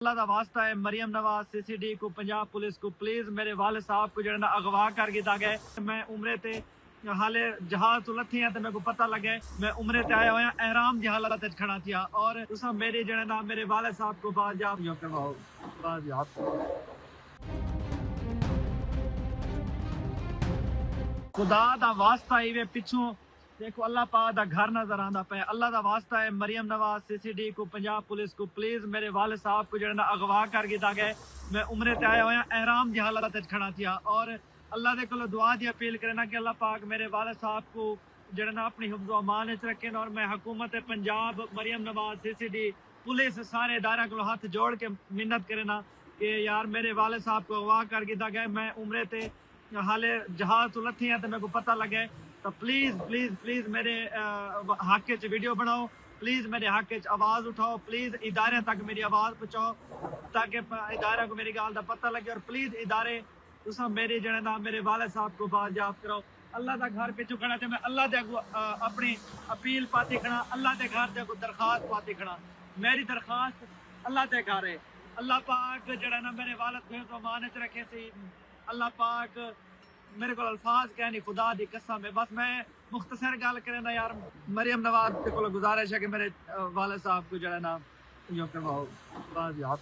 अल्लाह दा वास्ता है मरियम नवाज सीसीडी को पंजाब पुलिस को प्लीज मेरे वाले साहब को जरा अगवा कर दिता गया। मैं उमरे ते हाले जहाज तो लथे हैं तो मेरे को पता लगे मैं उमरे ते आया होया एहराम की हालत खड़ा थिया और तुसा मेरे जरा ना मेरे वाले साहब को बाजियाब यो करवाओ बाजियाब। खुदा दा वास्ता ही वे पिछों देखो अल्लाह पाक दा घर नजर आंदा पे। अल्लाह दा वास्ता है मरियम नवाज सीसीडी को पंजाब पुलिस को प्लीज मेरे वाले साहब को जरा अगवा कर दिता गया। मैं उमरे ते आया होया एहराम की हालत खड़ा थिया और अल्लाह दे कोलों दुआ दी अपील करना कि अल्लाह पाक मेरे वाले साहब को जरा अपनी हिफ्ज़ो अमान च रखें। और मैं हुकूमत पंजाब मरियम नवाज सीसीडी पुलिस सारे इदारा को हाथ जोड़ के मिन्नत करना कि यार मेरे वाले साहब को अगवा कर दिता गया। मैं उमरे ते हाले जहाज तो लथे हैं तो मेरे को पता लगे तो प्लीज प्लीज प्लीज मेरे हक च वीडियो बनाओ, प्लीज मेरे हक च आवाज उठाओ, प्लीज इदारे तक मेरी आवाज पहुंचाओ ताकि इदारे को मेरी गाल का पता लगे। और प्लीज इदारे तुसा मेरे जने ना मेरे वाले साहब को बाजियाब करो। अल्लाह का घर पिछू खड़ा थे मैं अल्लाह दे अपनी अपील पाती खड़ा, अल्लाह के घर दे दरखास्त पाती खड़ा। मेरी दरखास्त अल्लाह के घर है। अल्लाह पाक जड़ा ना मेरे वालद को अमान च रखे सी। अल्लाह पाक मेरे को अल्फाज कहनी खुदा दी कसम है। बस मैं मुख्तसर गल करना यार मरियम नवाज के को गुजारिश है कि मेरे वाले साहब को जरा ना यो करवाओ बाजियाब।